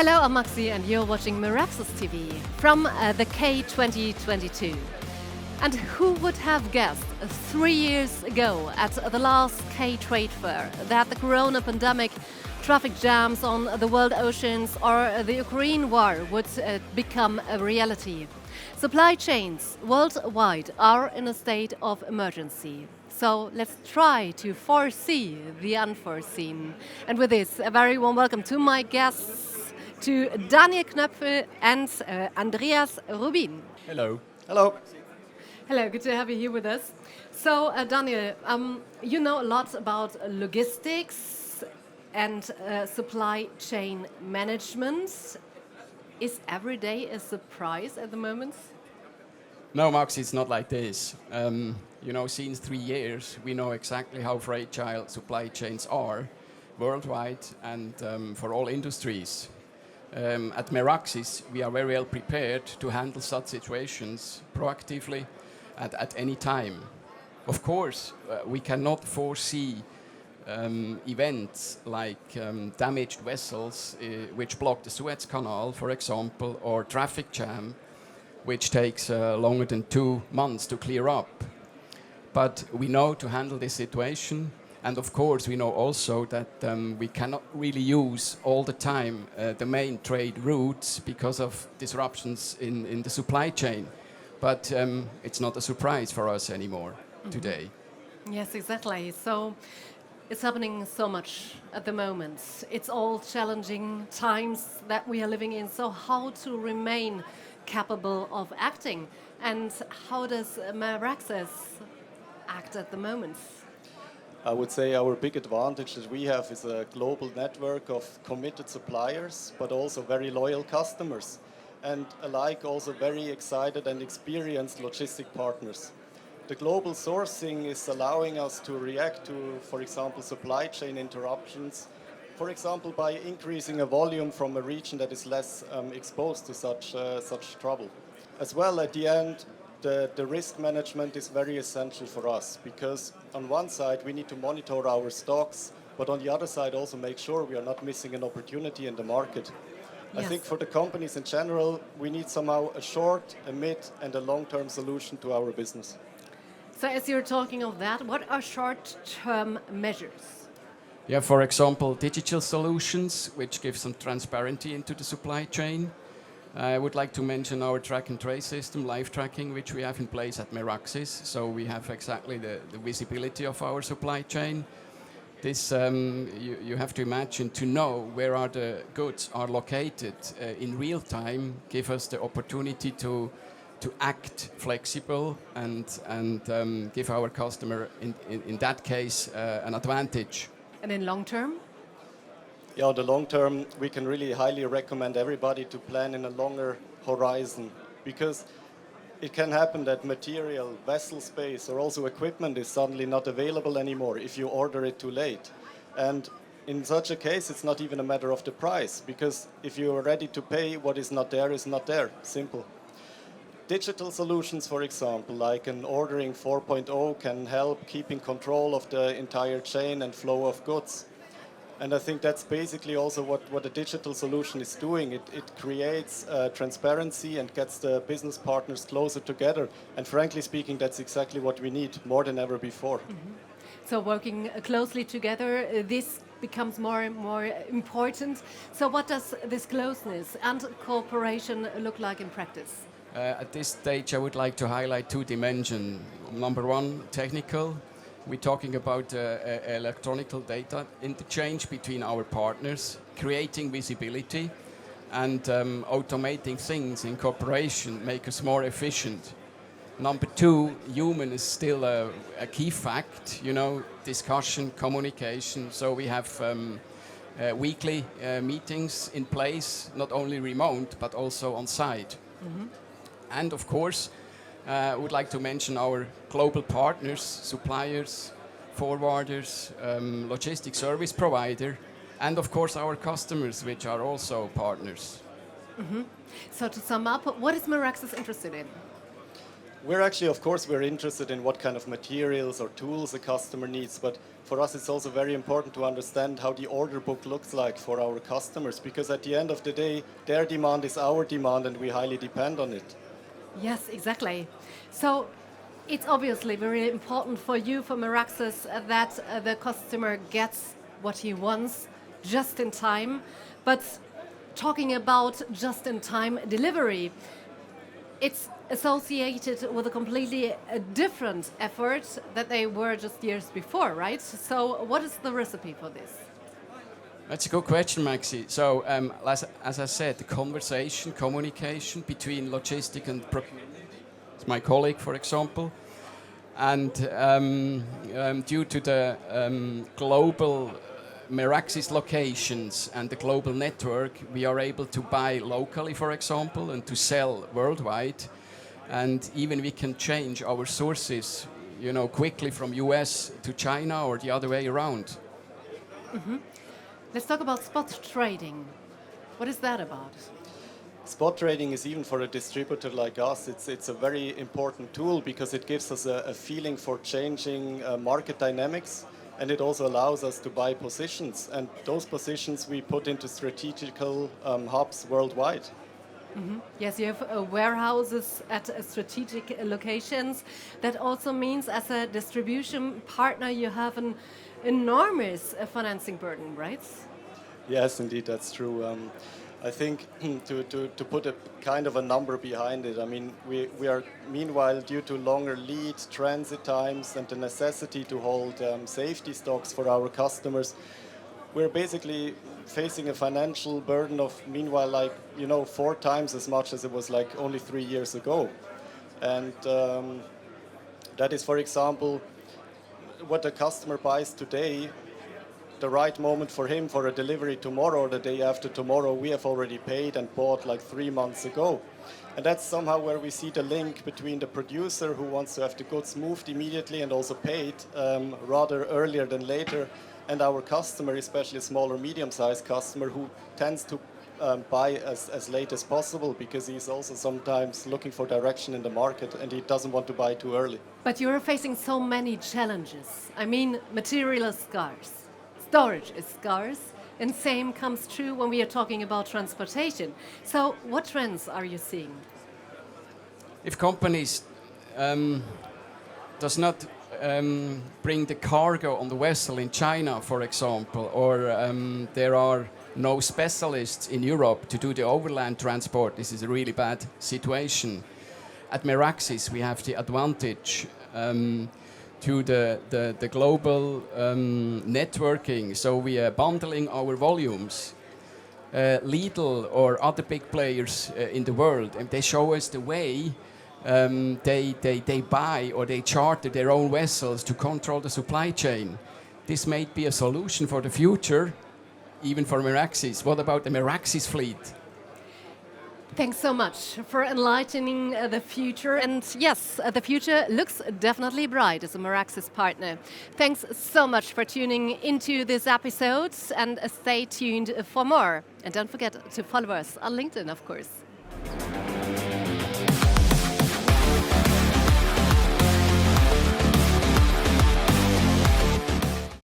Hello, I'm Maxi, and you're watching Meraxus TV from the K 2022. And who would have guessed 3 years ago at the last K trade fair that the corona pandemic, traffic jams on the world oceans, or the Ukraine war would become a reality? Supply chains worldwide are in a state of emergency. So let's try to foresee the unforeseen. And with this, a very warm welcome to my guests, to Daniel Knöpfel and Andreas Rubin. Hello. Hello. Hello, good to have you here with us. So, Daniel, you know a lot about logistics and supply chain management. Is every day a surprise at the moment? No, Max, it's not like this. Since 3 years, we know exactly how fragile supply chains are worldwide and for all industries. At Meraxus, we are very well prepared to handle such situations proactively at any time. Of course, we cannot foresee events like damaged vessels which block the Suez Canal, for example, or traffic jam, which takes longer than 2 months to clear up. But we know to handle this situation. And of course, we know also that we cannot really use all the time the main trade routes because of disruptions in the supply chain. But it's not a surprise for us anymore today. Yes, exactly. So it's happening so much at the moment. It's all challenging times that we are living in. So how to remain capable of acting? And how does Meraxus act at the moment? I would say our big advantage that we have is a global network of committed suppliers, but also very loyal customers, and alike also very excited and experienced logistic partners. The global sourcing is allowing us to react to, for example, supply chain interruptions, for example, by increasing a volume from a region that is less exposed to such trouble. As well, at the end, the risk management is very essential for us because on one side we need to monitor our stocks, but on the other side also make sure we are not missing an opportunity in the market. Yes. I think for the companies in general, we need somehow a short, a mid and a long-term solution to our business. So as you're talking of that, what are short-term measures? Yeah, for example, digital solutions, which give some transparency into the supply chain. I would like to mention our track and trace system, live tracking, which we have in place at Meraxus. So we have exactly the visibility of our supply chain. This, you have to imagine, to know where are the goods are located in real time, give us the opportunity to act flexible and give our customer, in that case, an advantage. And in long term? Yeah, the long term, we can really highly recommend everybody to plan in a longer horizon because it can happen that material, vessel space, or also equipment is suddenly not available anymore if you order it too late. And in such a case, it's not even a matter of the price because if you are ready to pay, what is not there. Simple. Digital solutions, for example, like an ordering 4.0 can help keeping control of the entire chain and flow of goods. And I think that's basically also what a digital solution is doing. It creates transparency and gets the business partners closer together. And frankly speaking, that's exactly what we need more than ever before. Mm-hmm. So working closely together, this becomes more and more important. So what does this closeness and cooperation look like in practice? At this stage, I would like to highlight 2 dimensions. Number 1, technical. We're talking about electronic data interchange between our partners, creating visibility and automating things in cooperation, make us more efficient. Number 2, human is still a key fact, discussion, communication. So we have weekly meetings in place, not only remote, but also on site. Mm-hmm. And of course, I would like to mention our global partners, suppliers, forwarders, logistics service provider, and of course our customers, which are also partners. Mm-hmm. So to sum up, what is Meraxus interested in? We're actually, of course, we're interested in what kind of materials or tools a customer needs, but for us it's also very important to understand how the order book looks like for our customers, because at the end of the day, their demand is our demand and we highly depend on it. Yes, exactly. So it's obviously very important for you, for Meraxus, that the customer gets what he wants just in time. But talking about just in time delivery, it's associated with a completely different effort that they were just years before, right? So what is the recipe for this? That's a good question, Maxi. So, as I said, the communication between logistic and procurement. It's my colleague, for example. And due to the global Meraxis locations and the global network, we are able to buy locally, for example, and to sell worldwide. And even we can change our sources, quickly from US to China or the other way around. Let's talk about spot trading. What is that about? Spot trading is, even for a distributor like us, it's a very important tool because it gives us a feeling for changing market dynamics, and it also allows us to buy positions, and those positions we put into strategical hubs worldwide. Yes, you have warehouses at strategic locations. That also means, as a distribution partner, you have an enormous financing burden, right? Yes, indeed, that's true. I think to put a kind of a number behind it, I mean, we are, meanwhile, due to longer lead transit times and the necessity to hold safety stocks for our customers, we're basically facing a financial burden of, meanwhile, 4 times as much as it was like only 3 years ago. And that is, for example, what a customer buys today, the right moment for him for a delivery tomorrow or the day after tomorrow, we have already paid and bought like 3 months ago. And that's somehow where we see the link between the producer who wants to have the goods moved immediately and also paid rather earlier than later, and our customer, especially a small or medium-sized customer, who tends to buy as late as possible because he's also sometimes looking for direction in the market and he doesn't want to buy too early. But you're facing so many challenges. I mean, material is scarce, storage is scarce, and same comes true when we are talking about transportation. So what trends are you seeing? If companies does not bring the cargo on the vessel in China, for example, or there are no specialists in Europe to do the overland transport, this is a really bad situation. At Meraxis, we have the advantage to the global networking, so we are bundling our volumes. Lidl or other big players in the world, and they show us the way. They buy or they charter their own vessels to control the supply chain. This may be a solution for the future, even for Meraxis. What about the Meraxis fleet? Thanks so much for enlightening the future. And yes, the future looks definitely bright as a Meraxis partner. Thanks so much for tuning into this episode, and stay tuned for more. And don't forget to follow us on LinkedIn, of course.